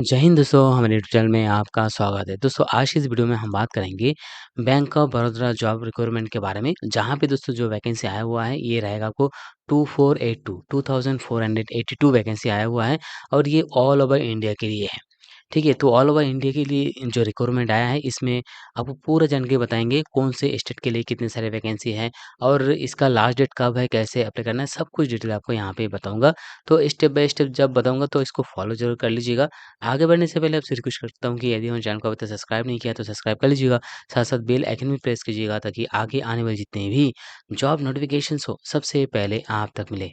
जय हिंद दोस्तों, हमारे यूट्यूब चैनल में आपका स्वागत है। दोस्तों आज की इस वीडियो में हम बात करेंगे bank of Baroda job requirement के बारे में, जहाँ पे दोस्तों जो वैकेंसी आया हुआ है ये रहेगा आपको 2482 वैकेंसी आया हुआ है और ये ऑल ओवर इंडिया के लिए है। ठीक है, तो ऑल ओवर इंडिया के लिए जो रिक्वायरमेंट आया है इसमें आपको पूरा जान के बताएँगे कौन से स्टेट के लिए कितने सारे वैकेंसी है और इसका लास्ट डेट कब है, कैसे अप्लाई करना है, सब कुछ डिटेल आपको यहाँ पे बताऊँगा। तो स्टेप बाय स्टेप जब बताऊँगा तो इसको फॉलो ज़रूर कर लीजिएगा। आगे बढ़ने से पहले आपसे रिक्वेस्ट करता हूँ कि यदि हमारे चैनल को अभी तक सब्सक्राइब नहीं किया तो सब्सक्राइब कर लीजिएगा। साथ-साथ बेल आइकन भी प्रेस कीजिएगा ताकि आगे आने वाले जितने भी जॉब नोटिफ़िकेशंस हो सबसे पहले आप तक मिले।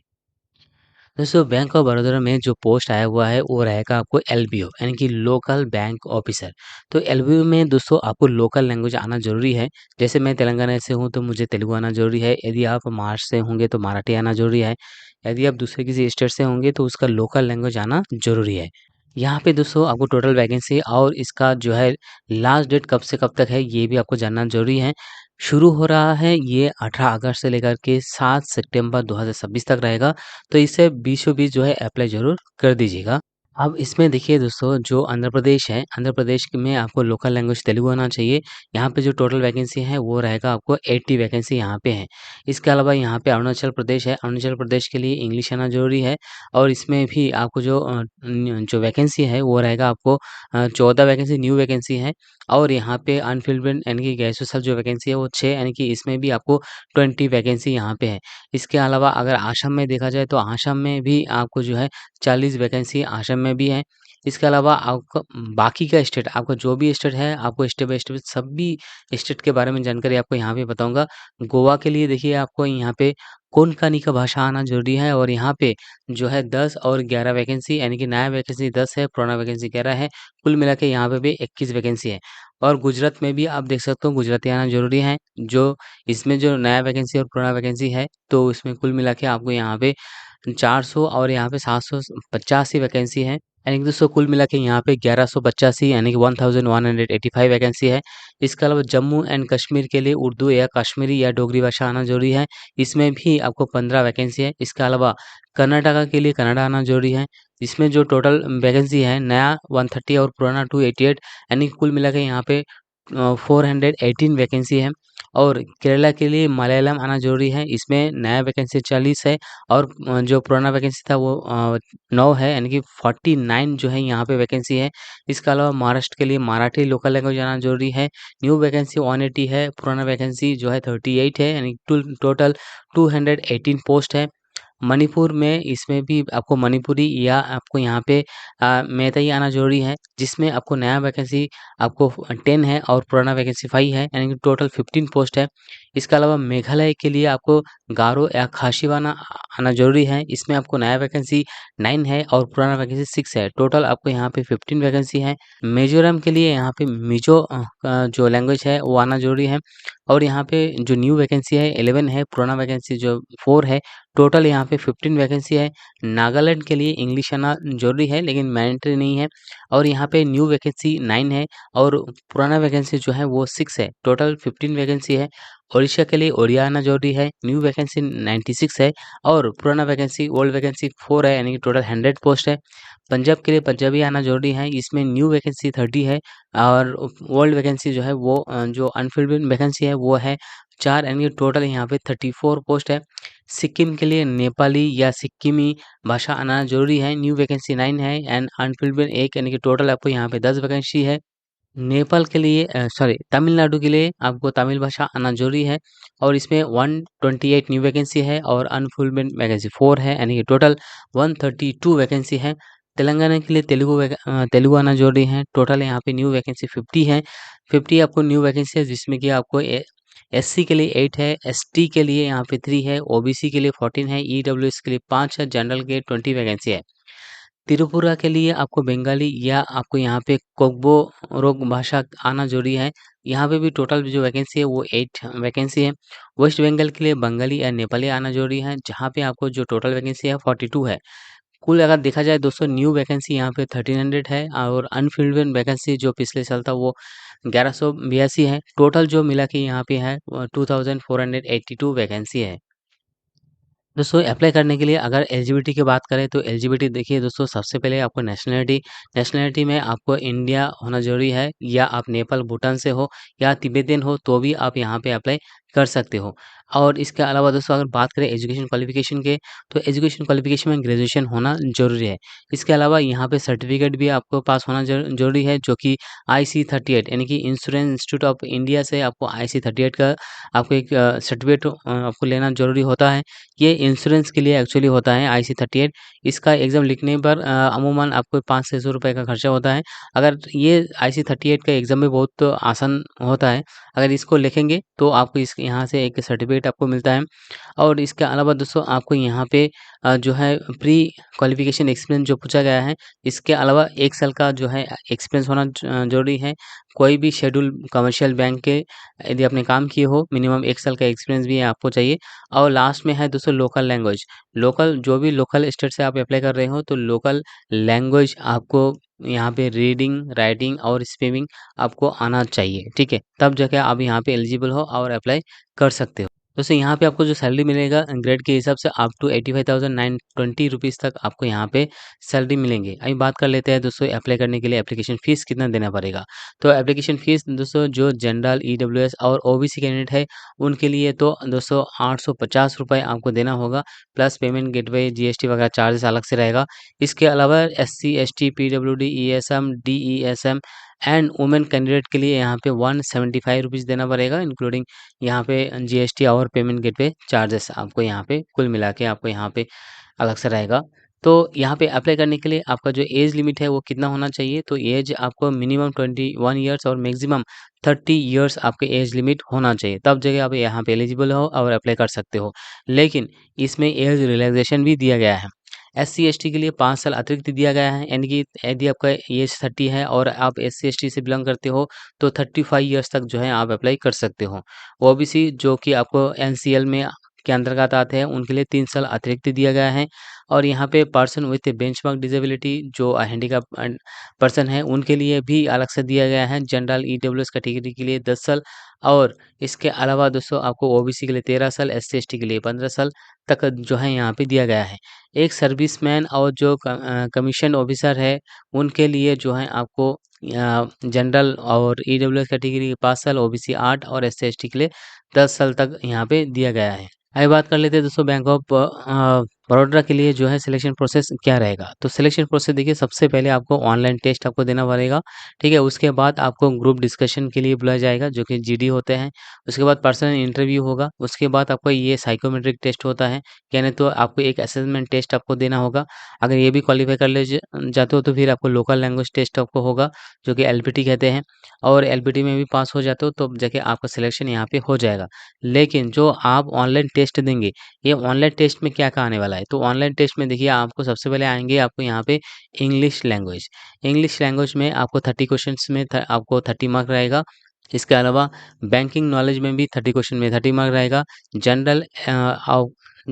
दोस्तों बैंक ऑफ बड़ौदा में जो पोस्ट आया हुआ है वो रहेगा आपको एलबीओ यानी कि लोकल बैंक ऑफिसर। तो एलबीओ में दोस्तों आपको लोकल लैंग्वेज आना ज़रूरी है। जैसे मैं तेलंगाना से हूँ तो मुझे तेलुगु आना ज़रूरी है। यदि आप महाराष्ट्र से होंगे तो मराठी आना ज़रूरी है। यदि आप दूसरे किसी स्टेट से होंगे तो उसका लोकल लैंग्वेज आना ज़रूरी है। यहाँ पे दोस्तों आपको टोटल वैकेंसी और इसका जो है लास्ट डेट कब से कब तक है ये भी आपको जानना ज़रूरी है। शुरू हो रहा है ये 18 अगस्त से लेकर के 7 सितंबर 2026 तक रहेगा। तो इसे बीचों-बीच जो है अप्लाई ज़रूर कर दीजिएगा। अब इसमें देखिए दोस्तों जो आंध्र प्रदेश है, आंध्र प्रदेश में आपको लोकल लैंग्वेज तेलुगु आना चाहिए। यहाँ पे जो टोटल वैकेंसी है वो रहेगा आपको 80 वैकेंसी यहाँ पे है। इसके अलावा यहाँ पे अरुणाचल प्रदेश है, अरुणाचल प्रदेश के लिए इंग्लिश आना ज़रूरी है और इसमें भी आपको जो वैकेंसी है वो रहेगा आपको 14 वैकेंसी न्यू वैकेंसी है और यहाँ पे अनफिल्ड यानी कि गैर जो वैकेंसी है वो 6 यानी कि इसमें भी आपको 20 वैकेंसी यहाँ पे है। इसके अलावा अगर आसाम में देखा जाए तो आसाम में भी आपको जो है 40 वैकेंसी आसाम में भी है। इसके अलावा आपका बाकी का स्टेट आपका जो भी स्टेट है आपको स्टेप बाय स्टेप सभी स्टेट के बारे में जानकारी आपको यहाँ पे बताऊँगा। गोवा के लिए देखिए आपको यहाँ पे कोंकणी का भाषा आना ज़रूरी है और यहाँ पे जो है 10 और 11 वैकेंसी यानी कि नया वैकेंसी 10 है, पुराना वैकेंसी 11 है। कुल मिला के यहाँ पे भी 21 वैकेंसी है। और गुजरात में भी आप देख सकते हो गुजराती आना ज़रूरी है। जो इसमें जो नया वैकेंसी और पुराना वैकेंसी है तो इसमें कुल मिला के आपको यहाँ पे 400 और यहाँ पे 785 वैकेंसी है। यानी कि दोस्तों कुल मिला के यहाँ पे 1185 यानी कि 1185 वैकेंसी है। इसके अलावा जम्मू एंड कश्मीर के लिए उर्दू या कश्मीरी या डोगरी भाषा आना ज़रूरी है। इसमें भी आपको 15 वैकेंसी है। इसके अलावा कर्नाटका के लिए कन्नड़ा आना ज़रूरी है। इसमें जो टोटल वैकेंसी है नया 130 और पुराना 288 यानी कि कुल मिला के यहाँ पे 418 वैकेंसी है। और केरला के लिए मलयालम आना ज़रूरी है। इसमें नया वैकेंसी 40 है और जो पुराना वैकेंसी था वो 9 है यानी कि 49 जो है यहाँ पे वैकेंसी है। इसके अलावा महाराष्ट्र के लिए मराठी लोकल लैंग्वेज आना ज़रूरी है। न्यू वैकेंसी 180 है, पुराना वैकेंसी जो है 38 है यानी टोटल 218 पोस्ट है। मणिपुर में इसमें भी आपको मणिपुरी या आपको यहाँ पे मैतेई आना ज़रूरी है, जिसमें आपको नया वैकेंसी आपको 10 है और पुराना वैकेंसी 5 है, यानी कि टोटल 15 पोस्ट है। इसके अलावा मेघालय के लिए आपको गारो या खासीवाना आना ज़रूरी है, इसमें आपको नया वैकेंसी 9 है और पुराना वैकेंसी 6 है। टोटल आपको यहाँ पे 15 वैकेंसी है। मिज़ोरम के लिए यहाँ पे मिज़ो का जो लैंग्वेज है वो आना ज़रूरी है और यहाँ पे जो न्यू वैकेंसी है 11 है, पुराना वैकेंसी जो 4 है। टोटल यहाँ पे 15 वैकेंसी है। नागालैंड के लिए इंग्लिश आना ज़रूरी है लेकिन मैंडेटरी नहीं है और यहाँ पे न्यू वैकेंसी 9 है और पुराना वैकेंसी जो है वो 6 है। टोटल 15 वैकेंसी है। ओडिशा के लिए ओडिया आना ज़रूरी है। न्यू वैकेंसी 96 है और पुराना वैकेंसी ओल्ड वैकेंसी 4 है यानी कि टोटल 100 पोस्ट है। पंजाब के लिए पंजाबी आना ज़रूरी है। इसमें न्यू वैकेंसी 30 है और ओल्ड वैकेंसी जो है वो जो अनफिल्ड वैकेंसी है वो है 4 यानी कि टोटल यहाँ पे 34 पोस्ट है। सिक्किम के लिए नेपाली या सिक्किमी भाषा आना ज़रूरी है। न्यू वैकेंसी 9 है एंड अनफिल्ड 1 यानी कि टोटल आपको यहाँ पे 10 वैकेंसी है। नेपाल के लिए तमिलनाडु के लिए आपको तमिल भाषा आना ज़रूरी है और इसमें 128 न्यू वैकेंसी है और अनफुलफिल्ड वैकेंसी 4 है यानी कि टोटल 132 वैकेंसी है। तेलंगाना के लिए तेलुगु आना ज़रूरी है। टोटल यहाँ पे न्यू वैकेंसी 50 है। 50 आपको न्यू वैकेंसी है जिसमें कि आपको एससी के लिए 8 है, एसटी के लिए यहाँ पे 3 है, ओबीसी के लिए 14 है, ईडब्ल्यूएस के लिए 5 है, जनरल के 20 वैकेंसी है। त्रिपुरा के लिए आपको बंगाली या आपको यहाँ पे कोग्बोरोक भाषा आना ज़रूरी है। यहाँ पे भी टोटल जो वैकेंसी है वो 8 वैकेंसी है। वेस्ट बंगाल के लिए बंगाली या नेपाली आना ज़रूरी है, जहाँ पे आपको जो टोटल वैकेंसी है 42 है। कुल अगर देखा जाए दोस्तों न्यू वैकेंसी यहाँ पे 1300 है और अनफिल्ड वैकेंसी जो पिछले साल था वो 1182 है। टोटल जो मिला के यहाँ पे है 2482 वैकेंसी है। दोस्तों अप्लाई करने के लिए अगर एलिजिबिलिटी की बात करें तो एलिजिबिलिटी देखिए दोस्तों, सबसे पहले आपको नेशनैलिटी में आपको इंडिया होना ज़रूरी है, या आप नेपाल, भूटान से हो या तिब्बतियन हो तो भी आप यहाँ पे अप्लाई कर सकते हो। और इसके अलावा दोस्तों अगर बात करें एजुकेशन क्वालिफ़िकेशन के, तो एजुकेशन क्वालिफ़िकेशन में ग्रेजुएशन होना ज़रूरी है। इसके अलावा यहाँ पे सर्टिफ़िकेट भी आपको पास होना ज़रूरी है, जो कि IC38 यानी कि इंश्योरेंस इंस्टीट्यूट ऑफ इंडिया से आपको IC38 का आपको एक सर्टिफ़िकेट आपको लेना ज़रूरी होता है। ये इंश्योरेंस के लिए एक्चुअली होता है IC38। इसका एग्ज़ाम लिखने पर अमूमन आपको 500-600 रुपए का खर्चा होता है। अगर ये IC38 का एग्ज़ाम भी बहुत आसान होता है। अगर इसको लिखेंगे तो आपको इस यहाँ से एक सर्टिफ़िकेट आपको मिलता है। और इसके अलावा दोस्तों आपको यहाँ पे जो है प्री क्वालिफ़िकेशन एक्सपीरियंस जो पूछा गया है, इसके अलावा 1 साल का जो है एक्सपीरियंस होना ज़रूरी है। कोई भी शेड्यूल कमर्शियल बैंक के यदि आपने काम किए हो, मिनिमम 1 साल का एक्सपीरियंस भी आपको चाहिए। और लास्ट में है दोस्तों लोकल लैंग्वेज। लोकल जो भी लोकल स्टेट से आप अप्लाई कर रहे हो, तो लोकल लैंग्वेज आपको यहाँ पे रीडिंग, राइटिंग और स्पीकिंग आपको आना चाहिए, ठीक है? तब जाके आप यहाँ पे एलिजिबल हो और अप्लाई कर सकते हो। दोस्तों यहाँ पे आपको जो सैलरी मिलेगा ग्रेड के हिसाब से अप टू 85,920 रुपीज़ तक आपको यहाँ पे सैलरी मिलेंगे। अभी बात कर लेते हैं दोस्तों अप्लाई करने के लिए एप्लीकेशन फ़ीस कितना देना पड़ेगा। तो एप्लीकेशन फ़ीस दोस्तों जो जनरल, ईडब्ल्यूएस और ओबीसी कैंडिडेट है, उनके लिए तो दोस्तों 850 रुपए आपको देना होगा, प्लस पेमेंट गेटवे, जीएसटी वगैरह चार्जेस अलग से रहेगा। इसके अलावा SC, ST, PWD, ESM, DESM and women candidate के लिए यहाँ पे 175 रुपीज़ देना पड़ेगा, इंक्लूडिंग यहाँ पे जीएसटी और पेमेंट गेटवे चार्जेस आपको यहाँ पे कुल मिला के आपको यहाँ पे अलग से रहेगा। तो यहाँ पे अप्लाई करने के लिए आपका जो एज लिमिट है वो कितना होना चाहिए, तो एज आपको मिनिमम 21 ईयर्स और मैक्सिमम 30 ईयर्स आपके एज लिमिट होना चाहिए, तब जगह आप यहाँ पे एलिजिबल हो और अप्लाई कर सकते हो। लेकिन इसमें एज रिलैक्सेशन भी दिया गया है। SC/ST के लिए 5 साल अतिरिक्त दिया गया है, यानी कि यदि आपका एज 30 है और आप SC/ST से बिलॉन्ग करते हो, तो 35 ईयर्स तक जो है आप अप्लाई कर सकते हो। ओबीसी जो कि आपको एनसीएल में के अंतर्गत आते हैं, उनके लिए 3 साल अतिरिक्त दिया गया है। और यहाँ पे पर्सन विथ बेंचमार्क डिसेबिलिटी जो हैंडीकैप पर्सन है, उनके लिए भी अलग से दिया गया है। जनरल ईडब्ल्यूएस कैटेगरी के लिए 10 साल, और इसके अलावा दोस्तों आपको ओबीसी के लिए 13 साल, SC/ST के लिए 15 साल तक जो है यहाँ पे दिया गया है। एक सर्विसमैन और जो कमीशन ऑफिसर है, उनके लिए जो है आपको जनरल और ईडब्ल्यूएस कैटेगरी के 5 साल, ओबीसी 8 और SC/ST के लिए 10 साल तक यहाँ पे दिया गया है। आइए बात कर लेते हैं दोस्तों बैंक ऑफ बड़ौदा के लिए जो है सिलेक्शन प्रोसेस क्या रहेगा। तो सिलेक्शन प्रोसेस देखिए, सबसे पहले आपको ऑनलाइन टेस्ट आपको देना पड़ेगा, ठीक है? उसके बाद आपको ग्रुप डिस्कशन के लिए बुलाया जाएगा, जो कि जीडी होते हैं। उसके बाद पर्सनल इंटरव्यू होगा, उसके बाद आपका ये साइकोमेट्रिक टेस्ट होता है, यानी तो आपको एक असेसमेंट टेस्ट आपको देना होगा। अगर ये भी क्वालीफाई कर ले जाते हो तो फिर आपको लोकल लैंग्वेज टेस्ट आपको होगा, जो कि एलपीटी कहते हैं, और एलपीटी में भी पास हो जाते हो तो जाके आपका सिलेक्शन यहाँ पे हो जाएगा। लेकिन जो आप ऑनलाइन टेस्ट देंगे, ये ऑनलाइन टेस्ट में क्या-क्या आने वाला है, तो ऑनलाइन टेस्ट में देखिए आपको सबसे पहले आएँगे आपको यहाँ पे इंग्लिश लैंग्वेज। इंग्लिश लैंग्वेज में आपको 30 क्वेश्चन्स में आपको 30 मार्क रहेगा। इसके अलावा बैंकिंग नॉलेज में भी 30 क्वेश्चन में 30 मार्क रहेगा। जनरल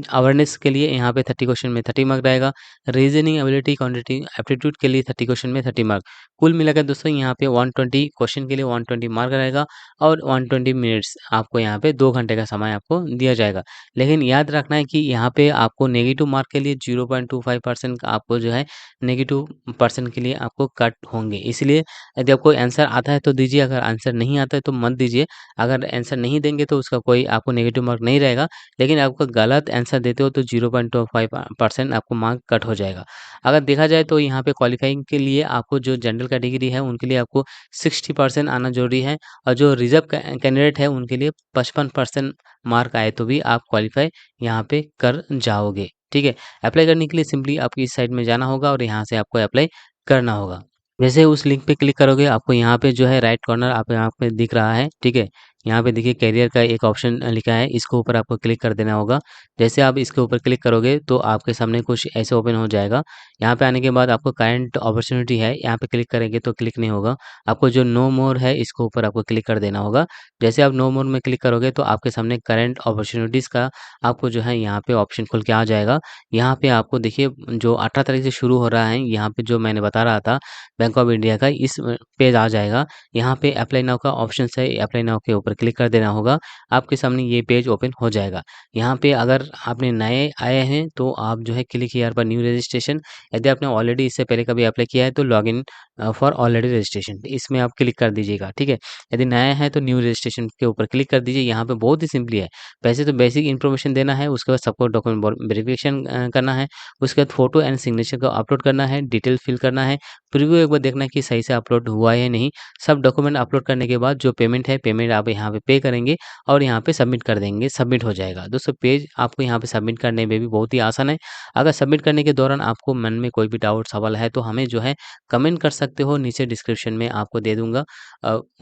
अवेयरनेस के लिए यहाँ पे 30 क्वेश्चन में 30 मार्क रहेगा। रीजनिंग एबिलिटी, क्वांटिटी एप्टीट्यूड के लिए 30 क्वेश्चन में 30 मार्क। कुल मिलाकर दोस्तों यहाँ पे 120 क्वेश्चन के लिए 120 मार्क रहेगा, और 120 मिनट्स आपको यहाँ पे 2 घंटे का समय आपको दिया जाएगा। लेकिन याद रखना है कि यहाँ पे आपको नेगेटिव मार्क के लिए 0.25% आपको जो है नेगेटिव पर्सन के लिए आपको कट होंगे। इसलिए यदि आपको आंसर आता है तो दीजिए, अगर आंसर नहीं आता है तो मत दीजिए। अगर आंसर नहीं देंगे तो उसका कोई आपको नेगेटिव मार्क नहीं रहेगा, लेकिन आपको गलत आंसर देते हो तो 0.25% आपको मार्क कट हो जाएगा। अगर देखा जाए तो यहाँ पे क्वालीफाइंग के लिए आपको जो जनरल कैटेगरी है उनके लिए आपको 60% आना ज़रूरी है, और जो रिज़र्व कैंडिडेट है उनके लिए 55% मार्क आए तो भी आप क्वालीफाई यहाँ पे कर जाओगे, ठीक है? अप्लाई करने के लिए सिंपली आपको इस साइट में जाना होगा और यहाँ से आपको अप्लाई करना होगा। जैसे उस लिंक पे क्लिक करोगे, आपको यहाँ पे जो है राइट कॉर्नर आप यहाँ पे दिख रहा है, ठीक है? यहाँ पे देखिए करियर का एक ऑप्शन लिखा है, इसके ऊपर आपको क्लिक कर देना होगा। जैसे आप इसके ऊपर क्लिक करोगे तो आपके सामने कुछ ऐसे ओपन हो जाएगा। यहाँ पे आने के बाद आपको करंट अपॉर्च्युनिटी है, यहाँ पे क्लिक करेंगे तो क्लिक नहीं होगा। आपको जो नो मोर है इसके ऊपर आपको क्लिक कर देना होगा। जैसे आप नो मोर में क्लिक करोगे तो आपके सामने करंट अपॉर्च्युनिटीज़ का आपको जो है यहाँ पे ऑप्शन खुल के आ जाएगा। यहाँ पे आपको देखिए जो 18 तारीख से शुरू हो रहा है, यहाँ पे जो मैंने बता रहा था बैंक ऑफ इंडिया का, इस पेज आ जाएगा। यहाँ पे अप्लाई नाउ का ऑप्शन है, अप्लाई नाउ के ऊपर क्लिक कर देना होगा। आपके सामने ये पेज ओपन हो जाएगा। यहाँ पे अगर आपने नए आए हैं तो आप जो है क्लिक हियर पर न्यू रजिस्ट्रेशन, यदि आपने ऑलरेडी इससे पहले कभी अप्लाई किया है तो लॉगिन फॉर ऑलरेडी रजिस्ट्रेशन, इसमें आप क्लिक कर दीजिएगा, ठीक है। यदि नया है तो न्यू रजिस्ट्रेशन के ऊपर क्लिक कर दीजिए। यहाँ पे बहुत ही सिंपली है। वैसे तो बेसिक इन्फॉर्मेशन देना है, उसके बाद सबको डॉक्यूमेंट वेरिफिकेशन करना है, उसके बाद फोटो एंड सिग्नेचर को अपलोड करना है, डिटेल फिल करना है, प्रीव्यू एक बार देखना है कि सही से अपलोड हुआ है या नहीं। सब डॉक्यूमेंट अपलोड करने के बाद जो पेमेंट है, पेमेंट आप यहाँ पे पे करेंगे और यहाँ पे सबमिट कर देंगे, सबमिट हो जाएगा। दोस्तों पेज आपको यहाँ पे सबमिट करने में भी बहुत ही आसान है। अगर सबमिट करने के दौरान आपको मन में कोई भी डाउट सवाल है तो हमें जो है कमेंट कर सकते हो, नीचे डिस्क्रिप्शन में आपको दे दूँगा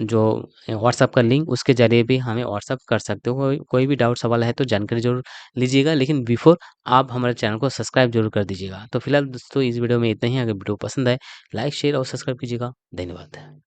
जो व्हाट्सएप का लिंक, उसके ज़रिए भी हमें व्हाट्सएप कर सकते हो। कोई भी डाउट सवाल है तो जानकारी ज़रूर लीजिएगा, लेकिन बिफ़ोर आप हमारे चैनल को सब्सक्राइब ज़रूर कर दीजिएगा। तो फिलहाल दोस्तों इस वीडियो में इतना ही। अगर वीडियो पसंद आए लाइक, शेयर और सब्सक्राइब कीजिएगा। धन्यवाद।